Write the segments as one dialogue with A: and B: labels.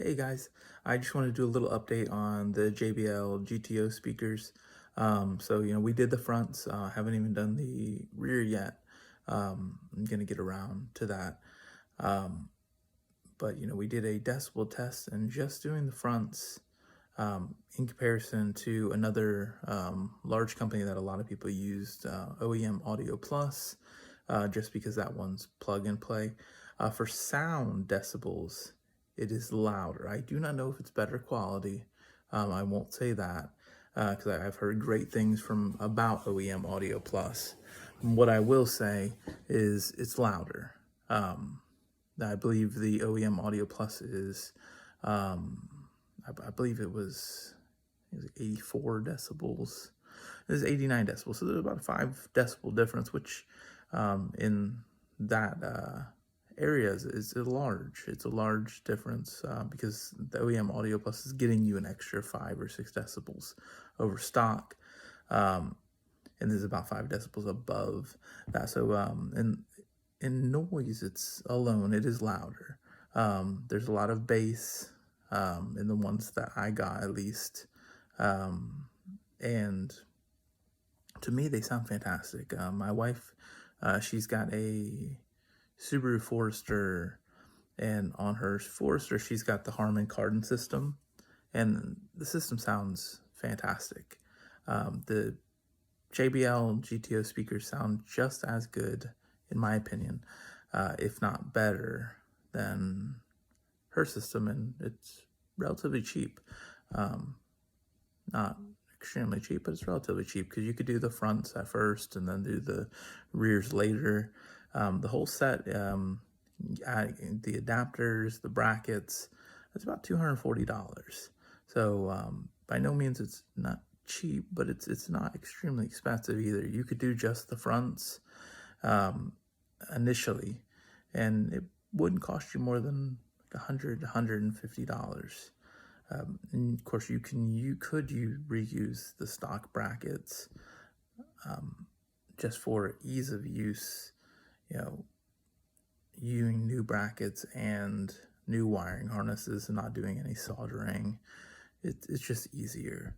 A: Hey guys, I just want to do a little update on the JBL GTO speakers. We did the fronts, haven't even done the rear yet. I'm gonna get around to that. Um, but we did a decibel test and just doing the fronts, in comparison to another large company that a lot of people used, OEM Audio Plus, just because that one's plug and play. For sound decibels, it is louder. I do not know if it's better quality. I won't say that because I've heard great things from about OEM Audio Plus. What I will say is it's louder. Um, I believe the OEM Audio Plus is, I believe it was 84 decibels. It was 89 decibels, so there's about a 5 decibel difference, which in that area is large. It's a large difference because the OEM Audio Plus is getting you an extra 5 or 6 decibels over stock. And there's about 5 decibels above that. So in noise, it's alone, it is louder. There's a lot of bass in the ones that I got, at least. And to me, they sound fantastic. My wife, she's got a Subaru Forester, and on her Forester, she's got the Harman Kardon system, and the system sounds fantastic. The JBL GTO speakers sound just as good, in my opinion, if not better than her system, and it's relatively cheap. Not extremely cheap, but it's relatively cheap because you could do the fronts at first and then do the rears later. The whole set, the adapters, the brackets, it's about $240. So by no means it's not cheap, but it's not extremely expensive either. You could do just the fronts initially, and it wouldn't cost you more than $150. And of course, you could reuse the stock brackets just for ease of use. Using new brackets and new wiring harnesses and not doing any soldering. It's just easier.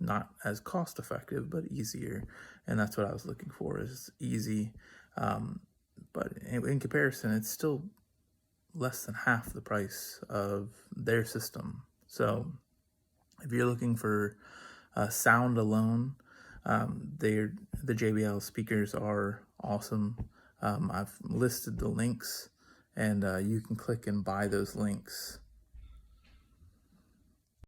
A: Not as cost effective, but easier. And that's what I was looking for, is easy. But in comparison, it's still less than half the price of their system. So if you're looking for sound alone, the JBL speakers are awesome. I've listed the links, and you can click and buy those links